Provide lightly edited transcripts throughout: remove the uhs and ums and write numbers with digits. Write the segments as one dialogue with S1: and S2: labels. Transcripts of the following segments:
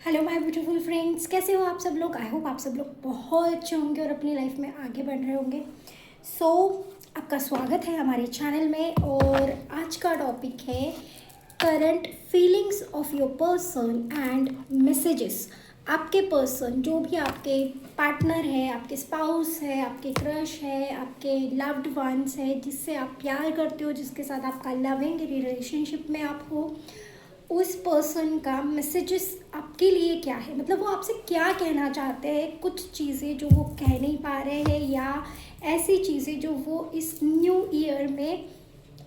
S1: Hello my beautiful friends, कैसे हो आप सब लोग। आई होप आप सब लोग बहुत अच्छे होंगे और अपनी लाइफ में आगे बढ़ रहे होंगे। सो आपका स्वागत है हमारे चैनल में। और आज का टॉपिक है current feelings of your person and messages. आपके पर्सन, जो भी आपके पार्टनर है, आपके स्पाउस है, आपके क्रश है, आपके लव्ड वंस है, जिससे आप प्यार करते हो, जिसके साथ आपका लविंग रिलेशनशिप में आप हो, उस पर्सन का मैसेजेस आपके लिए क्या है। मतलब वो आपसे क्या कहना चाहते हैं, कुछ चीज़ें जो वो कह नहीं पा रहे हैं, या ऐसी चीज़ें जो वो इस न्यू ईयर में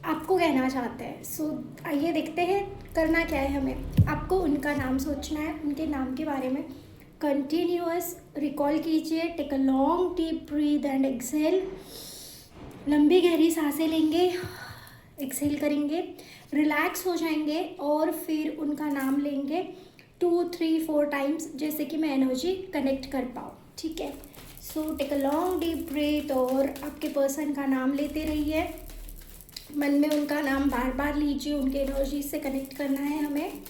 S1: आपको कहना चाहते हैं। सो आइए देखते हैं करना क्या है हमें। आपको उनका नाम सोचना है, उनके नाम के बारे में कंटिन्यूअस रिकॉल कीजिए। Take a long deep breath and exhale. लंबी गहरी सांसें लेंगे, एक्सहेल करेंगे, रिलैक्स हो जाएंगे और फिर उनका नाम लेंगे 2 3 4 टाइम्स, जैसे कि मैं एनर्जी कनेक्ट कर पाऊँ। ठीक है। So take a long deep breath और आपके पर्सन का नाम लेते रहिए। मन में उनका नाम बार बार लीजिए, उनके एनर्जी से कनेक्ट करना है हमें।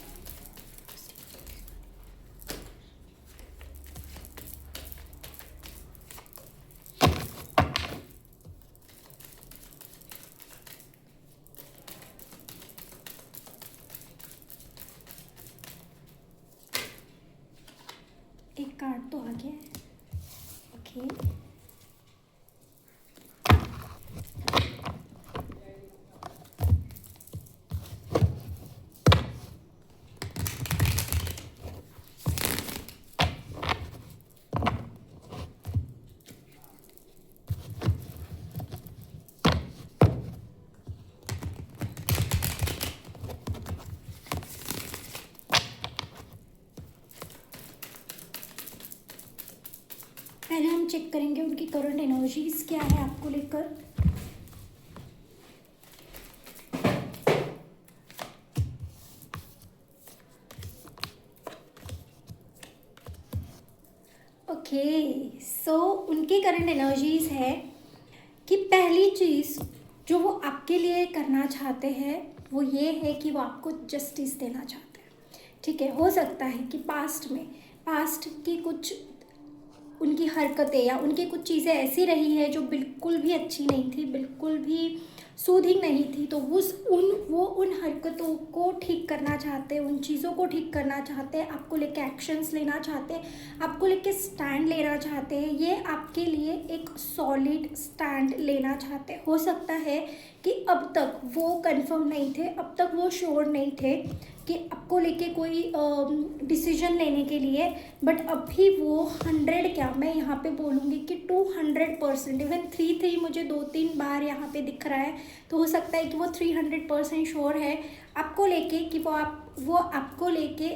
S1: एक कार्ड तो आ गया है। ओके। पहले हम चेक करेंगे उनकी करंट एनर्जीज क्या है आपको लेकर। ओके। सो उनकी करंट एनर्जीज है कि पहली चीज़ जो वो आपके लिए करना चाहते हैं वो ये है कि वो आपको जस्टिस देना चाहते हैं। ठीक है। हो सकता है कि पास्ट की कुछ उनकी हरकतें या उनकी कुछ चीज़ें ऐसी रही है जो बिल्कुल भी अच्छी नहीं थी, बिल्कुल भी सूदिंग नहीं थी, तो वो उन हरकतों को ठीक करना चाहते हैं, उन चीज़ों को ठीक करना चाहते हैं, आपको लेके एक्शंस लेना चाहते हैं, आपको लेके स्टैंड लेना चाहते हैं। ये आपके लिए एक सॉलिड स्टैंड लेना चाहते हैं। हो सकता है कि अब तक वो कंफर्म नहीं थे, अब तक वो श्योर नहीं थे कि आपको लेके कोई डिसीजन लेने के लिए, बट अभी वो 100, क्या मैं यहाँ पे बोलूँगी कि 200%, इवन 3 मुझे 2 3 बार यहाँ पे दिख रहा है, तो हो सकता है कि वो 300% श्योर है आपको लेके कि वो आपको लेके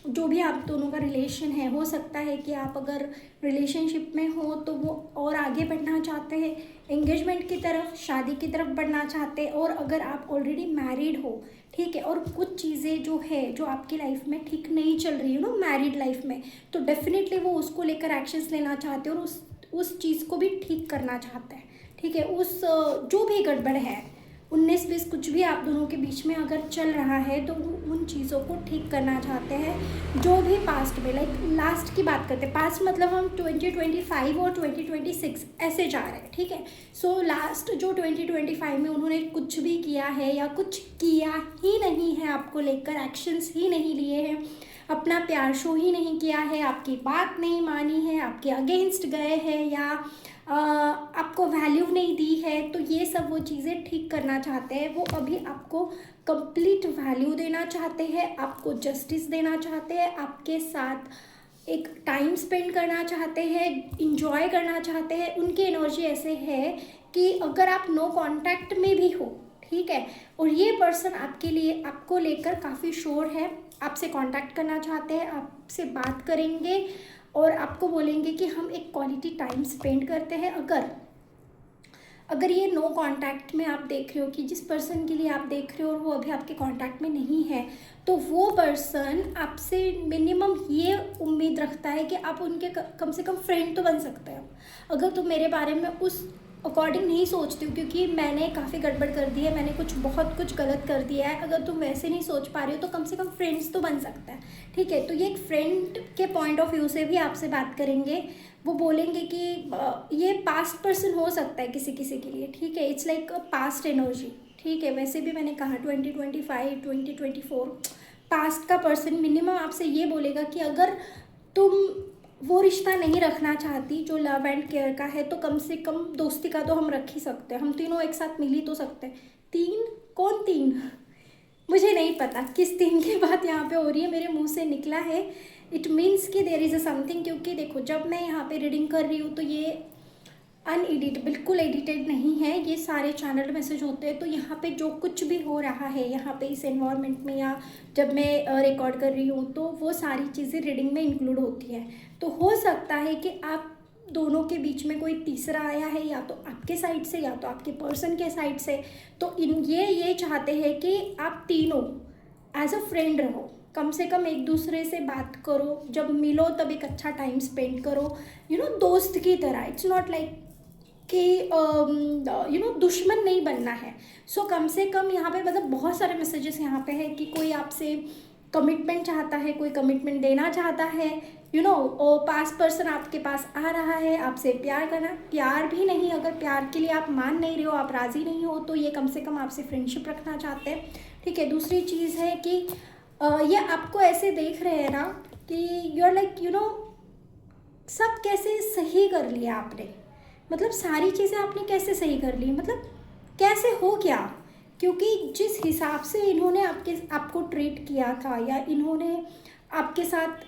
S1: जो भी आप दोनों का रिलेशन है। हो सकता है कि आप अगर रिलेशनशिप में हो तो वो और आगे बढ़ना चाहते हैं, एंगेजमेंट की तरफ, शादी की तरफ बढ़ना चाहते हैं। और अगर आप ऑलरेडी मैरिड हो, ठीक है, और कुछ चीज़ें जो है जो आपकी लाइफ में ठीक नहीं चल रही है ना मैरिड लाइफ में, तो डेफिनेटली वो उसको लेकर एक्शंस लेना चाहते हैं और उस चीज़ को भी ठीक करना चाहते हैं। ठीक है। उस जो भी गड़बड़ है, 19 20 कुछ भी आप दोनों के बीच में अगर चल रहा है तो वो उन चीज़ों को ठीक करना चाहते हैं। जो भी पास्ट में, लाइक लास्ट की बात करते हैं, पास्ट मतलब हम 2025 और 2026 ऐसे जा रहे हैं। ठीक है। सो लास्ट जो 2025 में उन्होंने कुछ भी किया है या कुछ किया ही नहीं है, आपको लेकर एक्शंस ही नहीं लिए हैं, अपना प्यार शो ही नहीं किया है, आपकी बात नहीं मानी है, आपके अगेंस्ट गए हैं, या आपको वैल्यू नहीं दी है, तो ये सब वो चीज़ें ठीक करना चाहते हैं। वो अभी आपको कंप्लीट वैल्यू देना चाहते हैं, आपको जस्टिस देना चाहते हैं, आपके साथ एक टाइम स्पेंड करना चाहते हैं, इंजॉय करना चाहते हैं। उनकी एनर्जी ऐसे है कि अगर आप नो कांटेक्ट में भी हो, ठीक है, और ये पर्सन आपके लिए, आपको लेकर काफ़ी श्योर है, आपसे कांटेक्ट करना चाहते हैं, आपसे बात करेंगे और आपको बोलेंगे कि हम एक क्वालिटी टाइम स्पेंड करते हैं। अगर ये नो कांटेक्ट में आप देख रहे हो कि जिस पर्सन के लिए आप देख रहे हो और वो अभी आपके कांटेक्ट में नहीं है, तो वो पर्सन आपसे मिनिमम ये उम्मीद रखता है कि आप उनके कम से कम फ्रेंड तो बन सकते हैं। अगर तुम मेरे बारे में उस अकॉर्डिंग नहीं सोचती हूँ, क्योंकि मैंने काफ़ी गड़बड़ कर दी है, मैंने बहुत कुछ गलत कर दिया है। अगर तुम वैसे नहीं सोच पा रही हो तो कम से कम फ्रेंड्स तो बन सकता है, ठीक है। तो ये एक फ्रेंड के पॉइंट ऑफ व्यू से भी आपसे बात करेंगे। वो बोलेंगे कि ये पास्ट पर्सन हो सकता है किसी किसी के लिए, ठीक है। इट्स लाइक पास्ट एनर्जी, ठीक है। वैसे भी मैंने कहा 2025 2024 पास्ट का पर्सन मिनिमम आपसे ये बोलेगा कि अगर तुम वो रिश्ता नहीं रखना चाहती जो लव एंड केयर का है, तो कम से कम दोस्ती का तो हम रख ही सकते हैं। हम तीनों एक साथ मिल ही तो सकते हैं। तीन कौन तीन मुझे नहीं पता किस तीन की बात यहाँ पे हो रही है, मेरे मुंह से निकला है। इट मीन्स कि देयर इज़ अ समथिंग, क्योंकि देखो जब मैं यहाँ पे रीडिंग कर रही हूँ तो ये अनएडिट, बिल्कुल एडिटेड नहीं है, ये सारे चैनल मैसेज होते हैं। तो यहाँ पे जो कुछ भी हो रहा है यहाँ पे इस एनवायरनमेंट में, या जब मैं रिकॉर्ड कर रही हूँ, तो वो सारी चीज़ें रीडिंग में इंक्लूड होती है। तो हो सकता है कि आप दोनों के बीच में कोई तीसरा आया है, या तो आपके साइड से या तो आपके पर्सन के साइड से। तो ये चाहते हैं कि आप तीनों एज अ फ्रेंड रहो, कम से कम एक दूसरे से बात करो, जब मिलो तब एक अच्छा टाइम स्पेंड करो, दोस्त की तरह। इट्स नॉट लाइक कि दुश्मन नहीं बनना है। सो कम से कम यहाँ पे मतलब बहुत सारे मैसेजेस यहाँ पे है कि कोई आपसे कमिटमेंट चाहता है, कोई कमिटमेंट देना चाहता है, और पास पर्सन आपके पास आ रहा है आपसे प्यार करना। प्यार भी नहीं, अगर प्यार के लिए आप मान नहीं रहे हो, आप राज़ी नहीं हो, तो ये कम से कम आपसे फ्रेंडशिप रखना चाहते हैं, ठीक है। दूसरी चीज़ है कि ये आपको ऐसे देख रहे हैं ना कि यू आर लाइक सब कैसे सही कर लिया आपने, मतलब सारी चीज़ें आपने कैसे सही कर ली, मतलब कैसे हो गया। क्योंकि जिस हिसाब से इन्होंने आपको ट्रीट किया था, या इन्होंने आपके साथ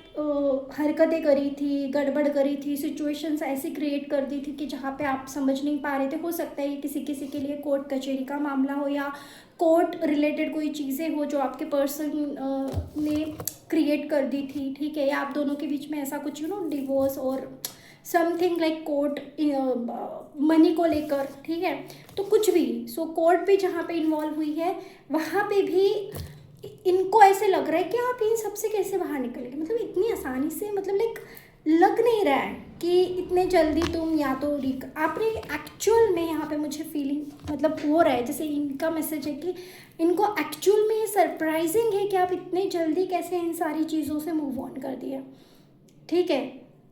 S1: हरकतें करी थी, गड़बड़ करी थी, सिचुएशंस ऐसी क्रिएट कर दी थी कि जहाँ पे आप समझ नहीं पा रहे थे। हो सकता है ये किसी किसी के लिए कोर्ट कचहरी का मामला हो, या कोर्ट रिलेटेड कोई चीज़ें हो जो आपके पर्सन ने क्रिएट कर दी थी, ठीक है। या आप दोनों के बीच में ऐसा कुछ डिवोर्स और समथिंग लाइक कोर्ट मनी को लेकर, ठीक है। तो कुछ भी, सो कोर्ट भी जहाँ पे इन्वॉल्व हुई है, वहाँ पे भी इनको ऐसे लग रहा है कि आप इन सबसे कैसे बाहर निकलेंगे, मतलब इतनी आसानी से, मतलब लाइक लग नहीं रहा है कि इतने जल्दी तुम या तो आपने एक्चुअल में यहाँ पे मुझे फीलिंग मतलब हो रहा है, जैसे इनका मैसेज है कि इनको एक्चुअल में ये सरप्राइजिंग है कि आप इतने जल्दी कैसे इन सारी चीज़ों से मूव ऑन कर दिया, ठीक है।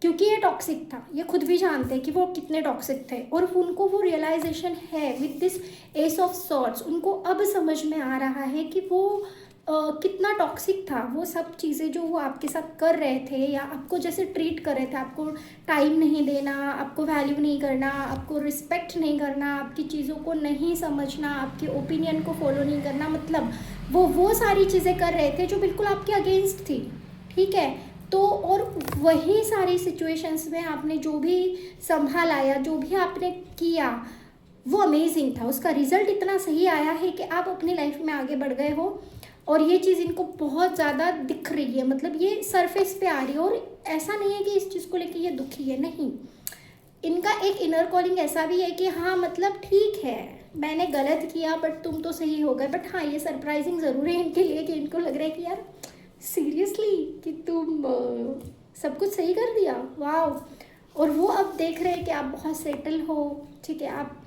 S1: क्योंकि ये टॉक्सिक था, ये खुद भी जानते हैं कि वो कितने टॉक्सिक थे, और उनको वो रियलाइजेशन है with this S of swords. उनको अब समझ में आ रहा है कि वो कितना टॉक्सिक था। वो सब चीज़ें जो वो आपके साथ कर रहे थे, या आपको जैसे ट्रीट कर रहे थे, आपको टाइम नहीं देना, आपको वैल्यू नहीं करना, आपको रिस्पेक्ट नहीं करना, आपकी चीज़ों को नहीं समझना, आपके ओपिनियन को फॉलो नहीं करना, मतलब वो सारी चीज़ें कर रहे थे जो बिल्कुल आपके अगेंस्ट थी, ठीक है। तो और वही सारी सिचुएशंस में आपने जो भी संभाला या जो भी आपने किया वो अमेजिंग था। उसका रिजल्ट इतना सही आया है कि आप अपनी लाइफ में आगे बढ़ गए हो, और ये चीज़ इनको बहुत ज़्यादा दिख रही है, मतलब ये सरफेस पे आ रही है। और ऐसा नहीं है कि इस चीज़ को लेके ये दुखी है, नहीं, इनका एक इनर कॉलिंग ऐसा भी है कि हाँ मतलब ठीक है मैंने गलत किया बट तुम तो सही हो गए। बट हाँ, ये सरप्राइजिंग ज़रूर है इनके लिए कि इनको लग रहा है कि यार सीरियसली कि तुम सब कुछ सही कर दिया, वाह। और वो अब देख रहे हैं कि आप बहुत सेटल हो, ठीक है, आप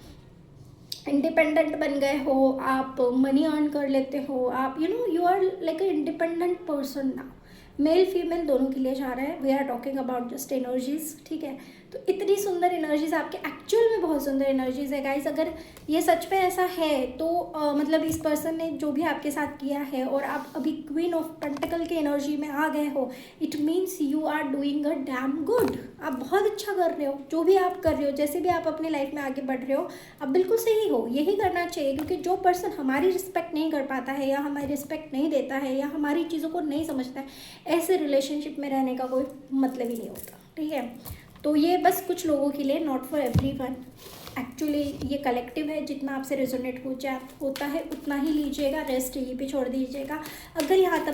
S1: इंडिपेंडेंट बन गए हो, आप मनी अर्न कर लेते हो, आप you are like a independent person now. Male female दोनों के लिए जा रहा है, we are talking about just energies, ठीक है। तो इतनी सुंदर एनर्जीज आपके, एक्चुअल में बहुत सुंदर एनर्जीज है गाइस। अगर ये सच में ऐसा है तो मतलब इस पर्सन ने जो भी आपके साथ किया है और आप अभी क्वीन ऑफ पेंटिकल के एनर्जी में आ गए हो, it means you are doing a damn good. आप बहुत अच्छा कर रहे हो, जो भी आप कर रहे हो, जैसे भी आप अपनी लाइफ में आगे बढ़ रहे हो, आप बिल्कुल सही हो, यही करना चाहिए। क्योंकि जो पर्सन हमारी रिस्पेक्ट नहीं कर पाता है, या हमारी रिस्पेक्ट नहीं देता है, या हमारी चीज़ों को नहीं समझता है, ऐसे रिलेशनशिप में रहने का कोई मतलब ही नहीं होता, ठीक है। तो ये बस कुछ लोगों के लिए, नॉट फॉर एवरीवन। एक्चुअली ये कलेक्टिव है, जितना आपसे रेजोनेट होता है उतना ही लीजिएगा, रेस्ट यहीं पे छोड़ दीजिएगा। अगर यहाँ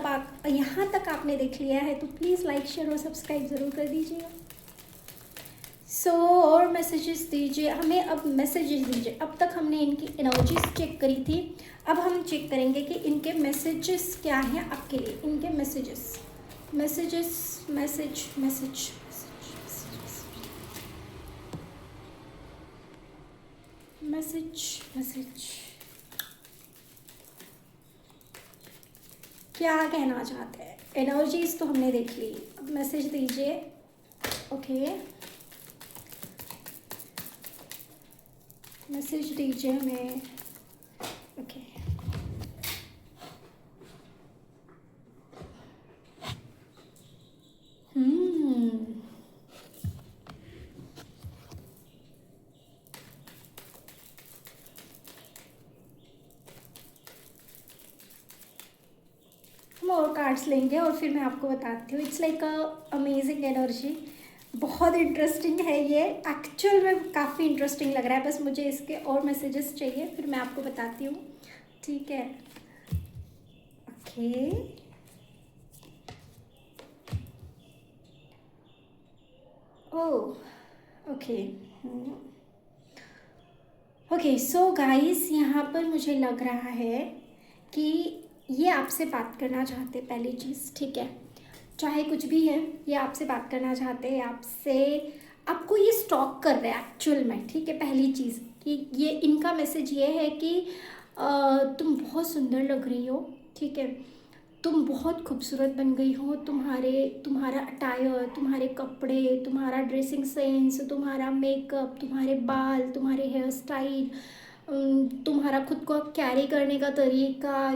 S1: तक आपने देख लिया है तो प्लीज़ लाइक शेयर और सब्सक्राइब ज़रूर कर दीजिएगा। और मैसेजेस दीजिए हमें, अब मैसेजेस दीजिए। अब तक हमने इनकी एनर्जीज चेक करी थी, अब हम चेक करेंगे कि इनके मैसेजेस क्या हैं आपके लिए। इनके मैसेज मैसेज मैसेज क्या कहना चाहते हैं? एनर्जीज तो हमने देख ली, अब मैसेज दीजिए। ओके, मैसेज दीजिए हमें। ओके, हम और कार्ड्स लेंगे और फिर मैं आपको बताती हूँ। It's like a amazing energy, बहुत इंटरेस्टिंग है ये, एक्चुअल में काफ़ी इंटरेस्टिंग लग रहा है। बस मुझे इसके और मैसेजेस चाहिए, फिर मैं आपको बताती हूँ, ठीक है? Okay, oh okay, okay. So guys, यहाँ पर मुझे लग रहा है कि ये आपसे बात करना चाहते, पहली चीज़, ठीक है? चाहे कुछ भी है, ये आपसे बात करना चाहते हैं, आपसे, आपको ये स्टॉक कर रहे हैं एक्चुअल में, ठीक है? पहली चीज़ कि ये इनका मैसेज ये है कि तुम बहुत सुंदर लग रही हो, ठीक है? तुम बहुत खूबसूरत बन गई हो, तुम्हारा अटायर, तुम्हारे कपड़े, तुम्हारा ड्रेसिंग सेंस, तुम्हारा मेकअप, तुम्हारे बाल, तुम्हारे हेयर स्टाइल, तुम्हारा खुद को कैरी करने का तरीका,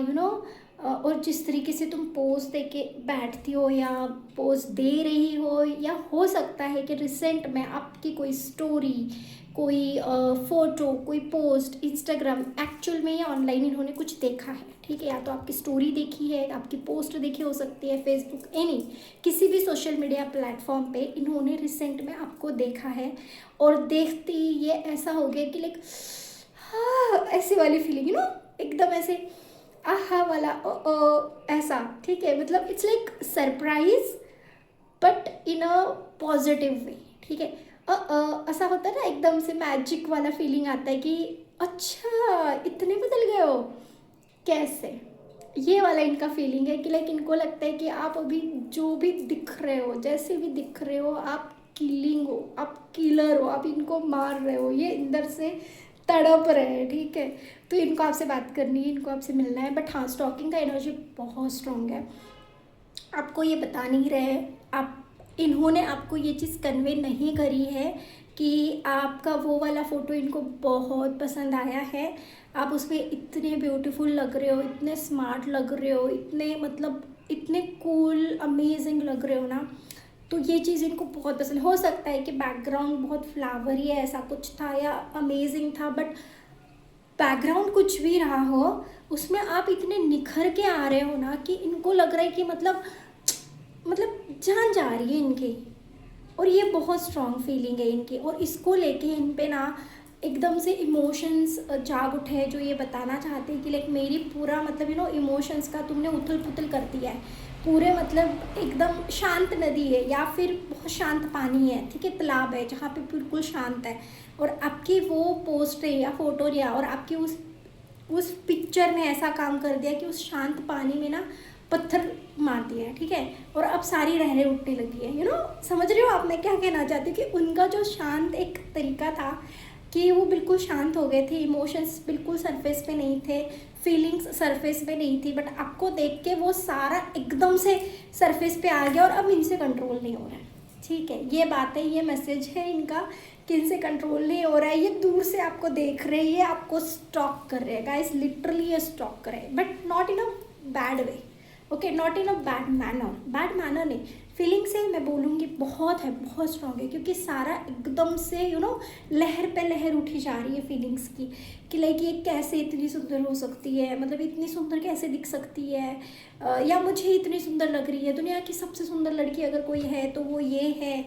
S1: और जिस तरीके से तुम पोज दे के बैठती हो या पोज दे रही हो, या हो सकता है कि रिसेंट में आपकी कोई स्टोरी, कोई फ़ोटो, कोई पोस्ट इंस्टाग्राम, एक्चुअल में या ऑनलाइन इन्होंने कुछ देखा है, ठीक है? या तो आपकी स्टोरी देखी है, आपकी पोस्ट देखी हो सकती है, फेसबुक, एनी किसी भी सोशल मीडिया प्लेटफॉर्म पे इन्होंने रिसेंट में आपको देखा है, और देखते ही ये ऐसा हो गया कि लाइक हाँ, ऐसी वाली फीलिंग, एकदम ऐसे आहा वाला ऐसा, ठीक है? मतलब it's like surprise but in a positive way, ठीक है? ऐसा होता है ना, एकदम से मैजिक वाला फीलिंग आता है कि अच्छा इतने बदल गए हो, कैसे? ये वाला इनका फीलिंग है कि लाइक इनको लगता है कि आप अभी जो भी दिख रहे हो, जैसे भी दिख रहे हो, आप किलिंग हो, आप किलर हो, आप इनको मार रहे हो, ये अंदर से तड़प रहे हैं, ठीक है? तो इनको आपसे बात करनी है, इनको आपसे मिलना है, बट हाँ, स्टॉकिंग का एनर्जी बहुत स्ट्रॉन्ग है। आपको ये बता नहीं रहे, आप, इन्होंने आपको ये चीज़ कन्वे नहीं करी है कि आपका वो वाला फ़ोटो इनको बहुत पसंद आया है, आप उसमें इतने ब्यूटीफुल लग रहे हो, इतने स्मार्ट लग रहे हो, इतने मतलब इतने कूल अमेजिंग लग रहे हो ना, तो ये चीज़ इनको बहुत पसंद। हो सकता है कि बैकग्राउंड बहुत फ्लावरी है, ऐसा कुछ था, या अमेजिंग था, बट बैकग्राउंड कुछ भी रहा हो, उसमें आप इतने निखर के आ रहे हो ना कि इनको लग रहा है कि मतलब जान जा रही है इनकी, और ये बहुत स्ट्रॉन्ग फीलिंग है इनकी, और इसको लेके इन पे ना एकदम से इमोशंस जाग उठे हैं, जो ये बताना चाहते हैं कि लाइक मेरी पूरा मतलब इमोशंस का तुमने उथल पुथल कर दिया है पूरे, मतलब एकदम शांत नदी है या फिर बहुत शांत पानी है, ठीक है? तालाब है जहाँ पे बिल्कुल शांत है, और आपकी वो पोस्ट है या फोटो लिया, और आपकी उस पिक्चर ने ऐसा काम कर दिया कि उस शांत पानी में ना पत्थर मार दिया है, ठीक है? और अब सारी लहरें उठने लगी है, समझ रहे हो आप मैं क्या कहना चाहती हूँ? कि उनका जो शांत एक तरीका था कि वो बिल्कुल शांत हो गए थे, इमोशंस बिल्कुल सरफेस पे नहीं थे, फीलिंग्स सरफेस पे नहीं थी, बट आपको देख के वो सारा एकदम से सरफेस पे आ गया, और अब इनसे कंट्रोल नहीं हो रहा है, ठीक है? ये बात है, ये मैसेज है इनका कि इनसे कंट्रोल नहीं हो रहा है, ये दूर से आपको देख रहे हैं, ये आपको स्टॉक कर रहे हैं गाइस, लिटरली ये स्टॉक कर रहे हैं, but not in a bad way, okay? Not in a bad manner नहीं, फीलिंग से मैं बोलूँगी बहुत है, बहुत स्ट्रॉन्ग है, क्योंकि सारा एकदम से लहर पे लहर उठी जा रही है फीलिंग्स की, कि लाइक ये कैसे इतनी सुंदर हो सकती है, मतलब इतनी सुंदर कैसे दिख सकती है, या मुझे इतनी सुंदर लग रही है, दुनिया की सबसे सुंदर लड़की अगर कोई है तो वो ये है,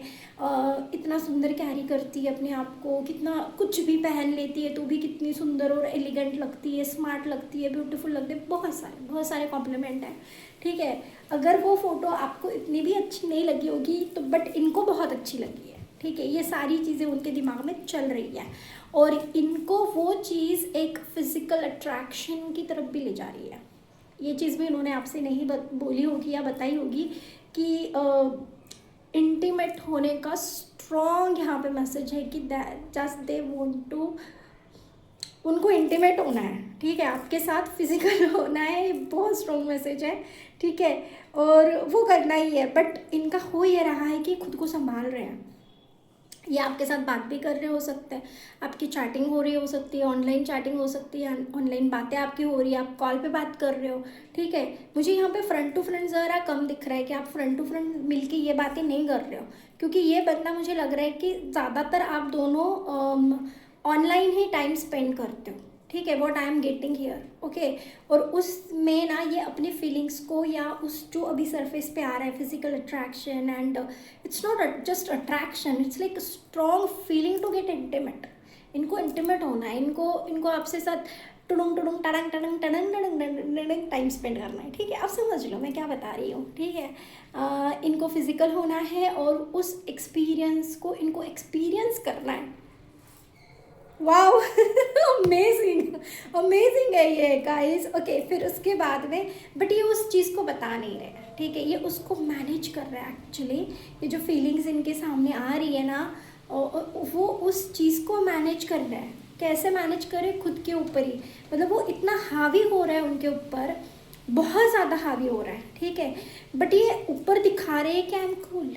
S1: इतना सुंदर कैरी करती है अपने आप को, कितना कुछ भी पहन लेती है तो भी कितनी सुंदर और एलिगेंट लगती है, स्मार्ट लगती है, ब्यूटीफुल लगती है, बहुत सारे कॉम्प्लीमेंट हैं, ठीक है? अगर वो फ़ोटो आपको इतनी भी अच्छी नहीं लगी होगी तो, बट इनको बहुत अच्छी लगी है, ठीक है? ये सारी चीज़ें उनके दिमाग में चल रही है, और इनको वो चीज़ एक फिज़िकल अट्रैक्शन की तरफ भी ले जा रही है। ये चीज़ भी उन्होंने आपसे नहीं बोली होगी या बताई होगी कि इंटीमेट होने का स्ट्रॉन्ग यहाँ पे मैसेज है कि जस्ट दे वांट टू उनको इंटीमेट होना है, ठीक है, आपके साथ फिजिकल होना है, ये बहुत स्ट्रॉन्ग मैसेज है, ठीक है, और वो करना ही है। बट इनका हो ये रहा है कि खुद को संभाल रहे हैं, ये आपके साथ बात भी कर रहे हो सकते हैं, आपकी चैटिंग हो रही हो सकती है, ऑनलाइन चैटिंग हो सकती है, ऑनलाइन बातें आपकी हो रही है, आप कॉल पे बात कर रहे हो, ठीक है। मुझे यहाँ पे फ्रंट टू फ्रंट ज़रा कम दिख रहा है कि आप फ्रंट टू फ्रंट मिलके ये बातें नहीं कर रहे हो, क्योंकि ये बंदा मुझे लग रहा है कि ज़्यादातर आप दोनों ऑनलाइन ही टाइम स्पेंड करते हो, ठीक है, what I am getting here, okay. और उसमें ना ये अपनी फीलिंग्स को या उस जो अभी सरफेस पे आ रहा है physical attraction, and it's not just attraction, it's like strong feeling to get intimate. इनको इंटीमेट होना है, इनको आपसे साथ टुडुंग टुडुंग टडंग टडंग टडंग टडंग टडंग टडंग टाइम स्पेंड करना है, ठीक है, आप समझ लो मैं क्या बता रही हूँ, ठीक है। इनको फिजिकल होना है और उस एक्सपीरियंस को इनको एक्सपीरियंस करना है। वाओ अमेजिंग, अमेजिंग है ये गाइस, ओके। फिर उसके बाद में बट ये उस चीज़ को बता नहीं रहे हैं, ठीक है, ये उसको मैनेज कर रहा है एक्चुअली। ये जो फीलिंग्स इनके सामने आ रही है ना, वो उस चीज़ को मैनेज कर रहा है। कैसे मैनेज करे, खुद के ऊपर ही, मतलब वो इतना हावी हो रहा है उनके ऊपर, बहुत ज़्यादा हावी हो रहा है, ठीक है। बट ये ऊपर दिखा रहे हैं कि आई एम कूल,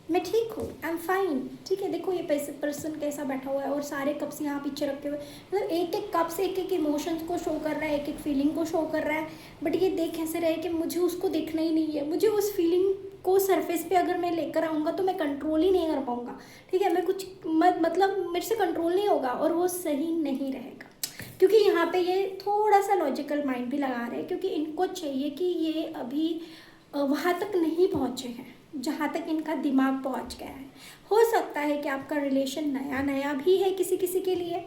S1: मैं ठीक हूँ, आई एम फाइन, ठीक है। देखो ये पैसे पर्सन कैसा बैठा हुआ है और सारे कप्स यहाँ पीछे रखे हुए, मतलब एक एक कप से एक एक इमोशंस को शो कर रहा है, एक एक फीलिंग को शो कर रहा है। बट ये देख कैसे रहे कि मुझे उसको देखना ही नहीं है, मुझे उस फीलिंग को सरफेस पे अगर मैं लेकर आऊँगा तो मैं कंट्रोल ही नहीं कर पाऊँगा, ठीक है, मैं कुछ मतलब मेरे से कंट्रोल नहीं होगा और वो सही नहीं रहेगा। क्योंकि यहाँ पे ये थोड़ा सा लॉजिकल माइंड भी लगा रहे हैं, क्योंकि इनको चाहिए कि ये अभी वहाँ तक नहीं पहुँचे हैं जहाँ तक इनका दिमाग पहुँच गया है। हो सकता है कि आपका रिलेशन नया नया भी है किसी किसी के लिए,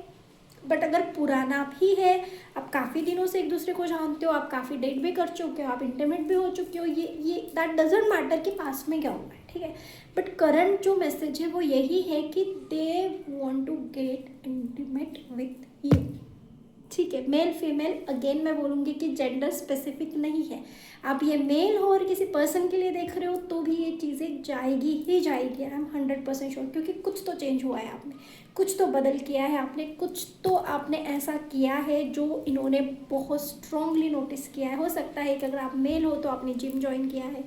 S1: बट अगर पुराना भी है, आप काफ़ी दिनों से एक दूसरे को जानते हो, आप काफ़ी डेट भी कर चुके हो, आप इंटीमेट भी हो चुके हो, ये दैट डजेंट मैटर कि पास्ट में क्या हुआ है, ठीक है। बट करंट जो मैसेज है वो यही है कि they want to get intimate with you, ठीक है। मेल फीमेल अगेन मैं बोलूँगी कि जेंडर स्पेसिफिक नहीं है, आप ये मेल हो और किसी पर्सन के लिए देख रहे हो तो भी ये चीज़ें जाएगी ही जाएगी, आई एम 100% श्योर। क्योंकि कुछ तो चेंज हुआ है आपने, कुछ तो बदल किया है आपने, कुछ तो आपने ऐसा किया है जो इन्होंने बहुत स्ट्रांगली नोटिस किया है। हो सकता है कि अगर आप मेल हो तो आपने जिम ज्वाइन किया है,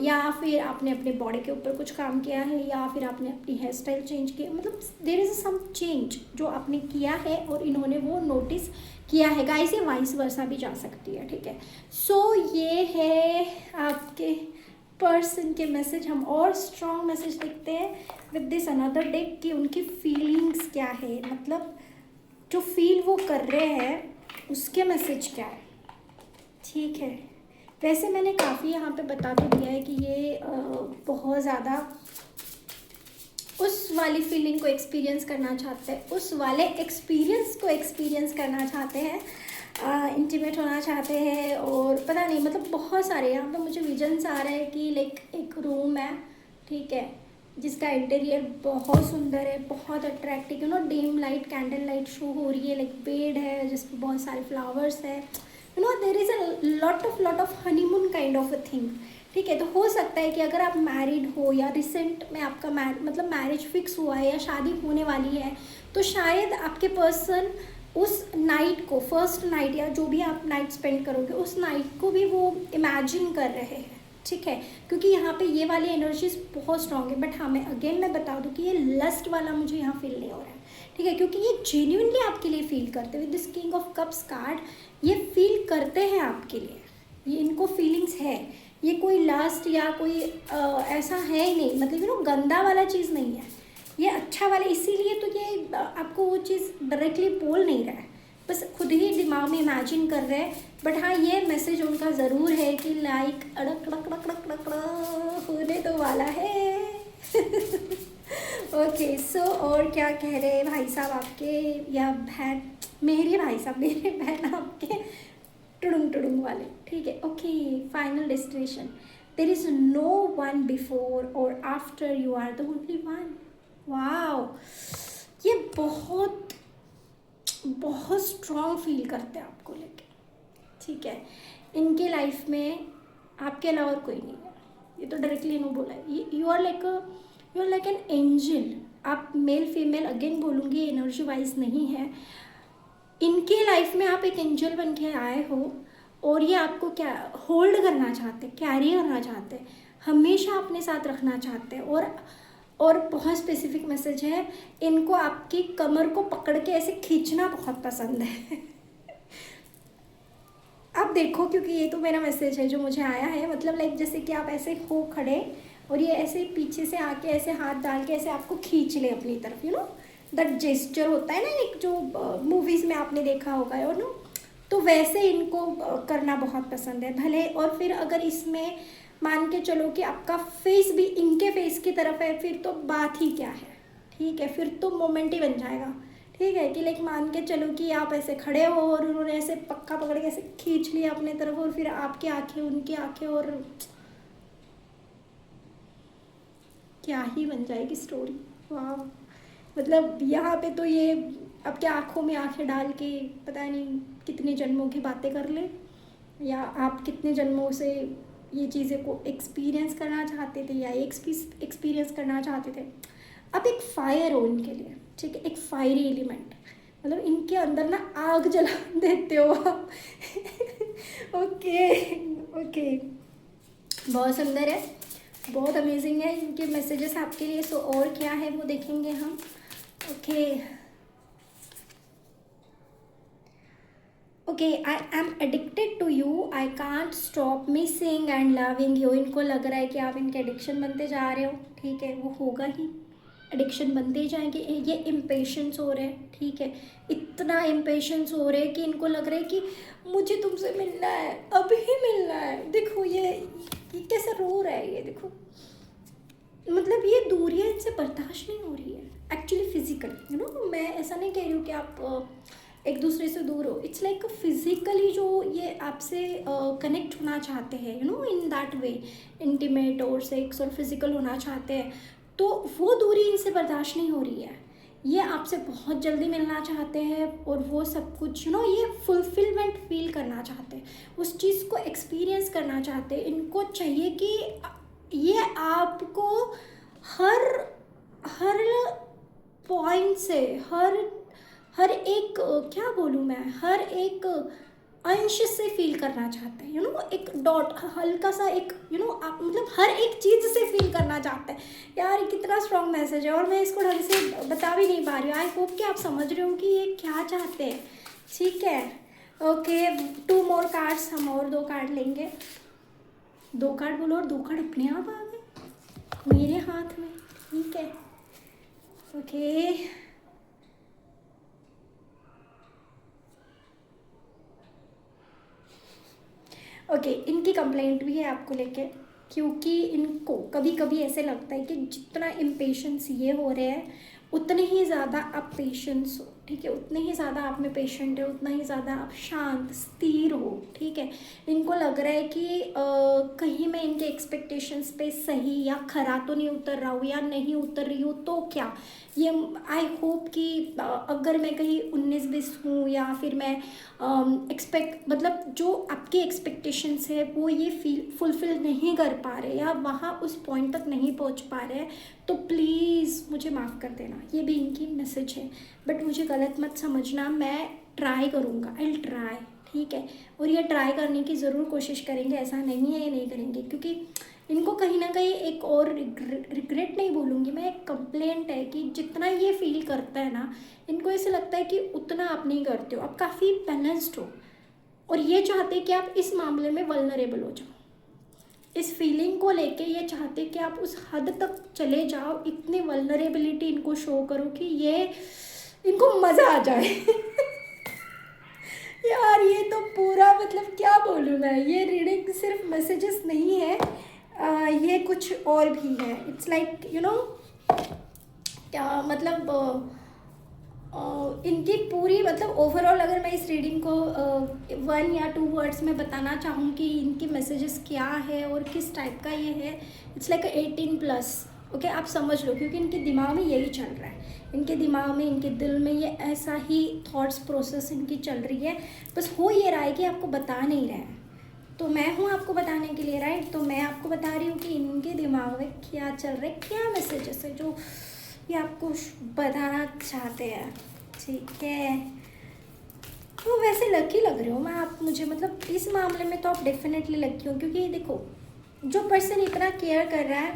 S1: या फिर आपने अपने बॉडी के ऊपर कुछ काम किया है, या फिर आपने अपनी हेयर स्टाइल चेंज की, मतलब देयर इज़ सम चेंज जो आपने किया है और इन्होंने वो नोटिस किया है। गाइस ये वाइस वर्सा भी जा सकती है, ठीक है। सो ये है आपके पर्सन के मैसेज। हम और स्ट्रॉन्ग मैसेज देखते हैं विद दिस अनदर डेक कि उनकी फीलिंग्स क्या है, मतलब जो फील वो कर रहे हैं उसके मैसेज क्या है, ठीक है। वैसे मैंने काफ़ी यहाँ पे बता तो दिया है कि ये बहुत ज़्यादा उस वाली फीलिंग को एक्सपीरियंस करना चाहते हैं, उस वाले एक्सपीरियंस को एक्सपीरियंस करना चाहते हैं, इंटीमेट होना चाहते हैं। और पता नहीं मतलब बहुत सारे यहाँ पे मुझे विजन्स आ रहे हैं कि लाइक एक रूम है, ठीक है, जिसका इंटीरियर बहुत सुंदर है, बहुत attractive, you know, dim light candle light show हो रही है, लाइक बेड है जिसपे बहुत सारे फ्लावर्स है, you know, there is a lot of honeymoon kind of a thing, ठीक है। तो हो सकता है कि अगर आप मैरिड हो या रिसेंट में आपका मतलब मैरिज फिक्स हुआ है या शादी होने वाली है, तो शायद आपके पर्सन उस नाइट को, फर्स्ट नाइट या जो भी आप नाइट स्पेंड करोगे उस नाइट को भी वो इमेजिन कर रहे हैं, ठीक है। क्योंकि यहाँ पे ये वाली एनर्जीज बहुत स्ट्रॉन्ग है। बट हाँ, मैं बता दूँ कि ये लस्ट वाला मुझे यहाँ फील नहीं हो रहा है, ठीक है, क्योंकि ये जेन्युइनली आपके लिए फील करते हैं। With this king of cups card ये फील करते हैं आपके लिए, ये इनको फीलिंग्स है, ये कोई लास्ट या कोई ऐसा है ही नहीं, मतलब यू नो गंदा वाला चीज़ नहीं है, ये अच्छा वाला। इसीलिए तो ये आपको वो चीज़ डायरेक्टली बोल नहीं रहा है, बस खुद ही दिमाग में इमेजिन कर रहे हैं। बट हाँ, ये मैसेज उनका ज़रूर है कि लाइक अड़क अड़क अड़क अड़क अड़क होने तो वाला है ओके सो और क्या कह रहे हैं भाई साहब आपके, या बहन मेरे भाई साहब, मेरे बहन आपके टुडुंग टुडुंग वाले, ठीक है। Okay, final destination, there is no one before और after, you are the only one. Wow, ये बहुत बहुत स्ट्रॉन्ग फील करते हैं आपको लेके, ठीक है। इनके लाइफ में आपके अलावा और कोई नहीं है, ये तो डायरेक्टली इन्होंने बोला है। You are like an angel. आप मेल फीमेल अगेन बोलूँगी, एनर्जी वाइज नहीं है, इनके लाइफ में आप एक एंजल बन के आए हो और ये आपको क्या होल्ड करना चाहते, कैरी करना चाहते, हमेशा अपने साथ रखना चाहते हैं। और बहुत स्पेसिफिक मैसेज है, इनको आपकी कमर को पकड़ के ऐसे खींचना बहुत पसंद है। आप देखो, क्योंकि ये तो मेरा मैसेज है जो मुझे आया है, मतलब लाइक जैसे कि आप ऐसे हो खड़े और ये ऐसे पीछे से आके ऐसे हाथ डाल के ऐसे आपको खींच ले अपनी तरफ, यू नो दैट जेस्चर होता है ना एक, जो मूवीज़ में आपने देखा होगा यू नो, तो वैसे इनको करना बहुत पसंद है भले। और फिर अगर इसमें मान के चलो कि आपका फेस भी इनके फेस की तरफ है, फिर तो बात ही क्या है, ठीक है, फिर तो मोमेंट ही बन जाएगा, ठीक है। कि लाइक मान के चलो कि आप ऐसे खड़े हो और उन्होंने ऐसे पक्का पकड़ के ऐसे खींच लिया अपने तरफ, और फिर आपकी आंखें उनकी आंखें, और क्या ही बन जाएगी स्टोरी। वाह, मतलब यहाँ पे तो ये आपके आँखों में आंखें डाल के पता नहीं कितने जन्मों की बातें कर ले, या आप कितने जन्मों से ये चीज़ें को एक्सपीरियंस करना चाहते थे या एक्सपीरियंस करना चाहते थे। आप एक फायर हो इनके लिए, ठीक है, एक फायरी एलिमेंट, मतलब इनके अंदर ना आग जला देते हो आप। ओके ओके, बहुत सुंदर है, बहुत अमेजिंग है इनके मैसेजेस आपके लिए। सो और क्या है वो देखेंगे हम। Okay okay, I am addicted to you, I can't stop missing and loving you. इनको लग रहा है कि आप इनके एडिक्शन बनते जा रहे हो, ठीक है, वो होगा ही, एडिक्शन बनते ही जाएंगे। ये इम्पेशेंस हो रहे हैं, ठीक है, इतना इम्पेशेंस हो रहे हैं कि इनको लग रहा है कि मुझे तुमसे मिलना है, अभी मिलना है। देखो ये कैसे रो रहा है, ये देखो, मतलब ये दूरियां इनसे बर्दाश्त नहीं हो रही है एक्चुअली फिजिकली, यू नो। मैं ऐसा नहीं कह रही हूँ कि आप एक दूसरे से दूर हो, इट्स लाइक फिजिकली जो ये आपसे कनेक्ट होना चाहते हैं, you know, in that way, intimate और सेक्स और फिजिकल होना चाहते हैं, तो वो दूरी इनसे बर्दाश्त नहीं हो रही है। ये आपसे बहुत जल्दी मिलना चाहते हैं और वो सब कुछ, यू नो, ये फुलफिलमेंट फील करना चाहते हैं, उस चीज़ को एक्सपीरियंस करना चाहते हैं। इनको चाहिए कि ये आपको हर हर पॉइंट से, हर हर एक क्या बोलूँ मैं, हर एक अंश से फील करना चाहते हैं, यू नो, एक डॉट हल्का सा एक, यू नो, आप मतलब हर एक चीज़ से फील करना चाहते हैं। यार कितना स्ट्रॉन्ग मैसेज है, और मैं इसको ढंग से बता भी नहीं पा रही हूँ। आई होप कि आप समझ रहे हो कि ये क्या चाहते हैं, ठीक है। ओके, 2 मोर कार्ड्स, हम और 2 कार्ड लेंगे। 2 कार्ड बोलो और 2 कार्ड अपने आप आ गए मेरे हाथ में, ठीक है। ओके ओके, इनकी कंप्लेंट भी है आपको लेके, क्योंकि इनको कभी कभी ऐसे लगता है कि जितना इम्पेशेंस ये हो रहे हैं उतने ही ज़्यादा आप पेशेंस हो, ठीक है, उतने ही ज़्यादा आप में पेशेंट है, उतना ही ज़्यादा आप शांत स्थिर हो, ठीक है। इनको लग रहा है कि कहीं मैं इनके एक्सपेक्टेशंस पे सही या खरा तो नहीं उतर रहा हूँ, या नहीं उतर रही हूँ तो क्या। ये आई होप कि अगर मैं कहीं 19-20 हूँ, या फिर मैं मतलब जो आपके एक्सपेक्टेशंस है वो ये फुलफिल नहीं कर पा रहे, या वहाँ उस पॉइंट तक नहीं पहुँच पा रहे, तो प्लीज़ मुझे माफ़ कर देना। ये भी इनकी मैसेज है, बट मुझे गलत मत समझना, मैं ट्राई करूँगा, आई विल ट्राई, ठीक है। और ये ट्राई करने की ज़रूर कोशिश करेंगे, ऐसा नहीं है ये नहीं करेंगे, क्योंकि इनको कहीं ना कहीं एक और रिग्रेट नहीं बोलूँगी मैं, एक कंप्लेंट है कि जितना ये फील करता है ना, इनको ऐसे लगता है कि उतना आप नहीं करते हो, आप काफ़ी बैलेंस्ड हो, और ये चाहते हैं कि आप इस मामले में वल्नरेबल हो जाओ। इस फीलिंग को लेके ये चाहते हैं कि आप उस हद तक चले जाओ, इतनी वल्नरेबिलिटी इनको शो करो कि ये इनको मज़ा आ जाए। यार ये तो पूरा, मतलब क्या बोलूँ मैं, ये रीडिंग सिर्फ मैसेजेस नहीं है, ये कुछ और भी है। इट्स लाइक, यू नो, क्या मतलब इनकी पूरी, मतलब ओवरऑल अगर मैं इस रीडिंग को 1 या 2 वर्ड्स में बताना चाहूँ कि इनकी मैसेजेस क्या है और किस टाइप का ये है, इट्स लाइक 18+। ओके, आप समझ लो, क्योंकि इनके दिमाग में यही चल रहा है, इनके दिमाग में, इनके दिल में ये ऐसा ही थॉट्स प्रोसेस इनकी चल रही है, बस हो ये रहा है कि आपको बता नहीं रहे हैं। तो मैं हूँ आपको बताने के लिए, राइट। तो मैं आपको बता रही हूँ कि इनके दिमाग में क्या चल रहा है, क्या मैसेजेस है जो ये आपको बताना चाहते हैं, ठीक है। तो वैसे लकी लग रहे हो मैं, आप मुझे मतलब इस मामले में तो आप डेफिनेटली लकी हो, क्योंकि देखो जो पर्सन इतना केयर कर रहा है,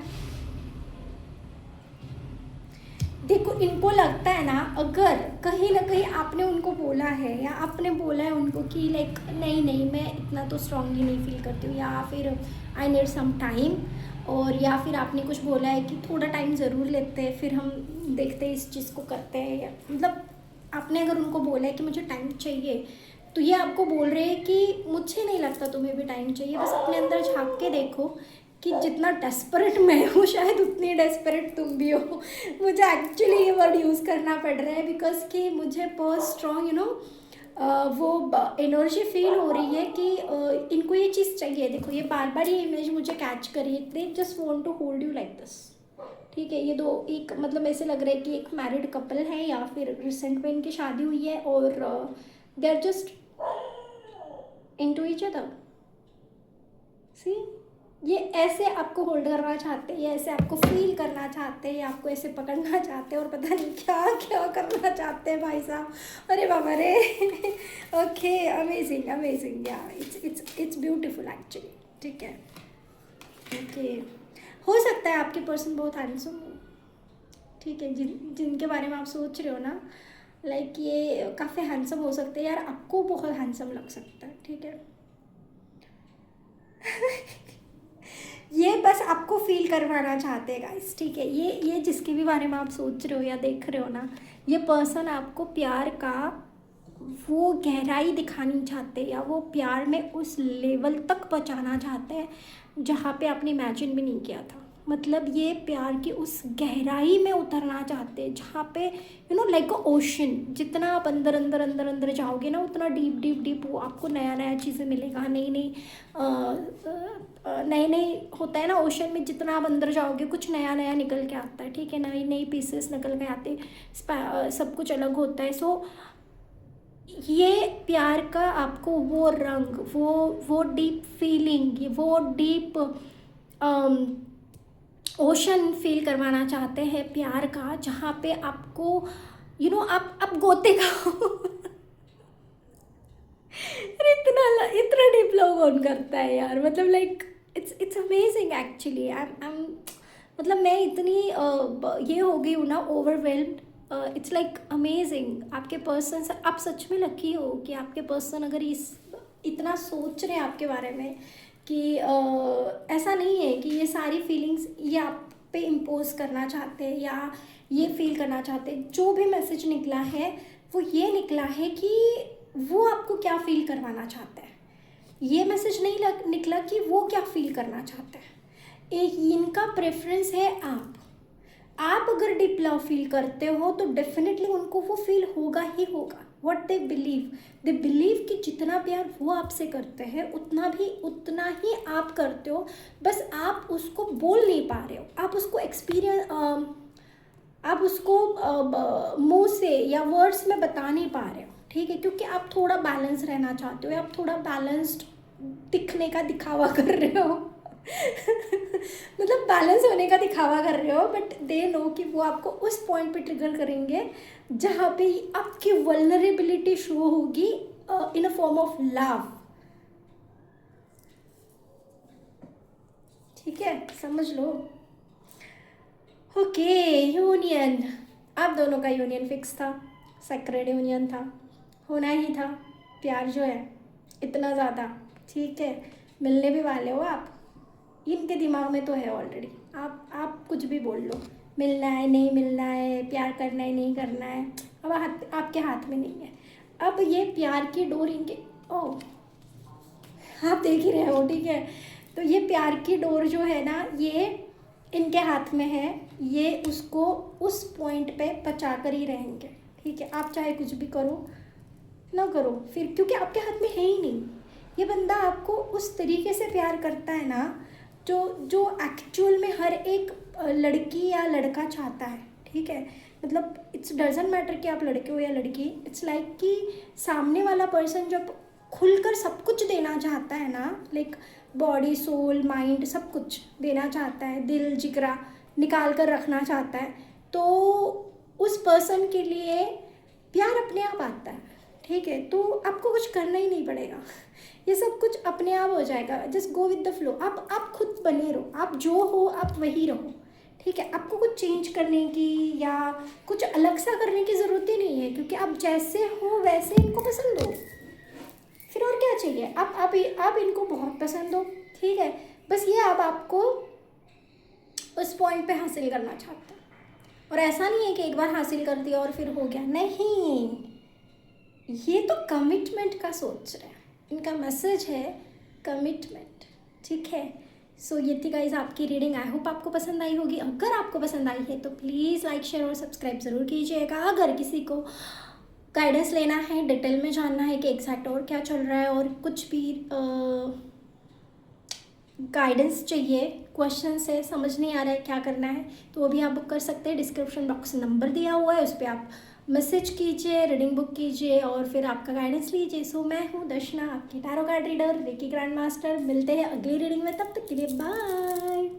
S1: देखो इनको लगता है ना, अगर कहीं ना कहीं आपने उनको बोला है या आपने बोला है उनको कि लाइक नहीं नहीं मैं इतना तो स्ट्रांगली नहीं फील करती हूँ, या फिर आई नीड सम टाइम, और या फिर आपने कुछ बोला है कि थोड़ा टाइम ज़रूर लेते हैं फिर हम देखते हैं इस चीज़ को करते हैं, या मतलब आपने अगर उनको बोला है कि मुझे टाइम चाहिए, तो ये आपको बोल रहे हैं कि मुझे नहीं लगता तुम्हें भी टाइम चाहिए, बस अपने अंदर झांक के देखो कि जितना डेस्परेट मैं हूँ शायद उतनी डेस्परेट तुम भी हो। मुझे एक्चुअली ये वर्ड यूज़ करना पड़ रहा है बिकॉज कि मुझे बहुत स्ट्रॉन्ग वो एनर्जी फील हो रही है कि इनको ये चीज़ चाहिए। देखो ये बार बार ये इमेज मुझे कैच करी, they just want to hold you like this. ठीक है, ये दो एक मतलब ऐसे लग रहा है कि एक मैरिड कपल है या फिर रिसेंट में इनकी शादी हुई है और they are just into each other. See, ये ऐसे आपको होल्ड करना चाहते हैं, ये ऐसे आपको फील करना चाहते हैं, आपको ऐसे पकड़ना चाहते हैं और पता नहीं क्या क्या करना चाहते हैं भाई साहब। अरे बाबा रे। ओके, अमेजिंग अमेजिंग, या इट्स ब्यूटीफुल एक्चुअली। ठीक है, ओके, हो सकता है आपके पर्सन बहुत हैंडसम हो। ठीक है, जिनके बारे में आप सोच रहे हो ना, लाइक ये काफ़ी हैंडसम हो सकते हैं यार, आपको बहुत हैंडसम लग सकता है। ठीक है। ये बस आपको फील करवाना चाहते हैं गाइस। ठीक है, ये जिसके भी बारे में आप सोच रहे हो या देख रहे हो ना, ये पर्सन आपको प्यार का वो गहराई दिखानी चाहते हैं, या वो प्यार में उस लेवल तक पहुंचाना चाहते हैं जहाँ पे आपने इमेजिन भी नहीं किया था। मतलब ये प्यार की उस गहराई में उतरना चाहते हैं जहाँ पे लाइक अ ओशन, जितना आप अंदर अंदर अंदर अंदर जाओगे ना उतना डीप डीप डीप वो आपको नया नया चीज़ें मिलेगा, नई नई नई नई होता है ना ओशन में, जितना आप अंदर जाओगे कुछ नया नया निकल के आता है। ठीक है, नई नई पीसेस निकल के आते, सब कुछ अलग होता है। सो ये प्यार का आपको वो रंग, वो डीप फीलिंग, वो डीप ओशन फील करवाना चाहते हैं प्यार का, जहाँ पे आपको आप गोते खाओ। अरे इतना डीप लोग ऑन करता है यार, मतलब like it's amazing actually. I am मतलब मैं इतनी ये हो गई हूँ ना, ओवरवेल्म्ड। It's like amazing. आपके पर्सन, आप सच में लकी हो कि आपके पर्सन अगर इतना सोच रहे हैं आपके बारे में कि ऐसा नहीं है कि ये सारी फीलिंग्स ये आप पे इम्पोज करना चाहते हैं या ये फील करना चाहते हैं। जो भी मैसेज निकला है वो ये निकला है कि वो आपको क्या फील करवाना चाहता है। ये मैसेज नहीं निकला कि वो क्या फील करना चाहता है। एक इनका प्रेफरेंस है आप अगर डीप लव फील करते हो तो डेफिनेटली उनको वो फील होगा ही होगा। व्हाट दे बिलीव कि जितना प्यार वो आपसे करते हैं उतना ही आप करते हो, बस आप उसको बोल नहीं पा रहे हो, आप उसको आप उसको मुंह से या वर्ड्स में बता नहीं पा रहे हो। ठीक है, क्योंकि आप थोड़ा बैलेंस रहना चाहते हो, आप थोड़ा बैलेंस्ड दिखने का दिखावा कर रहे हो। मतलब बैलेंस होने का दिखावा कर रहे हो, बट दे नो कि वो आपको उस पॉइंट पे ट्रिगर करेंगे जहाँ पे आपकी वल्नरेबिलिटी शो होगी इन अ फॉर्म ऑफ लव। ठीक है, समझ लो। ओके, यूनियन, आप दोनों का यूनियन फिक्स था, सेक्रेड यूनियन था, होना ही था। प्यार जो है इतना ज़्यादा, ठीक है, मिलने भी वाले हो आप, इनके दिमाग में तो है ऑलरेडी। आप कुछ भी बोल लो, मिलना है नहीं मिलना है, प्यार करना है नहीं करना है, अब आपके हाथ में नहीं है। अब ये प्यार की डोर इनके, ओह आप देख ही रहे हो। ठीक है, तो ये प्यार की डोर जो है ना ये इनके हाथ में है, ये उसको उस पॉइंट पे पचा कर ही रहेंगे। ठीक है, आप चाहे कुछ भी करो ना करो फिर, क्योंकि आपके हाथ में है ही नहीं। ये बंदा आपको उस तरीके से प्यार करता है ना जो जो एक्चुअल में हर एक लड़की या लड़का चाहता है। ठीक है, मतलब इट्स डजेंट मैटर कि आप लड़के हो या लड़की, इट्स लाइक कि सामने वाला पर्सन जब खुलकर सब कुछ देना चाहता है ना, लाइक बॉडी सोल माइंड सब कुछ देना चाहता है, दिल जिगरा निकाल कर रखना चाहता है, तो उस पर्सन के लिए प्यार अपने आप आता है। ठीक है, तो आपको कुछ करना ही नहीं पड़ेगा, ये सब कुछ अपने आप हो जाएगा। Just go with the flow. आप खुद बने रहो, आप जो हो आप वही रहो, ठीक है। आपको कुछ चेंज करने की या कुछ अलग सा करने की ज़रूरत ही नहीं है, क्योंकि आप जैसे हो वैसे इनको पसंद हो, फिर और क्या चाहिए। आप इनको बहुत पसंद हो, ठीक है। बस ये अब आपको उस पॉइंट पे हासिल करना चाहते हैं, और ऐसा नहीं है कि एक बार हासिल कर दिया और फिर हो गया, नहीं। ये तो कमिटमेंट का सोच रहे हैं, इनका मैसेज है कमिटमेंट, ठीक है। सो ये थी गाइस आपकी रीडिंग। आई होप आपको पसंद आई होगी। अगर आपको पसंद आई है तो प्लीज़ लाइक शेयर और सब्सक्राइब ज़रूर कीजिएगा। अगर किसी को गाइडेंस लेना है, डिटेल में जानना है कि एग्जैक्ट और क्या चल रहा है, और कुछ भी गाइडेंस चाहिए, क्वेश्चन से समझ नहीं आ रहा है क्या करना है, तो वो भी आप बुक कर सकते हैं। डिस्क्रिप्शन बॉक्स नंबर दिया हुआ है, उस पर आप मैसेज कीजिए, रीडिंग बुक कीजिए और फिर आपका गाइडेंस लीजिए। सो मैं हूँ दर्शना, आपकी tarot card reader, reiki grand master. मिलते हैं अगली रीडिंग में, तब तक के लिए बाय।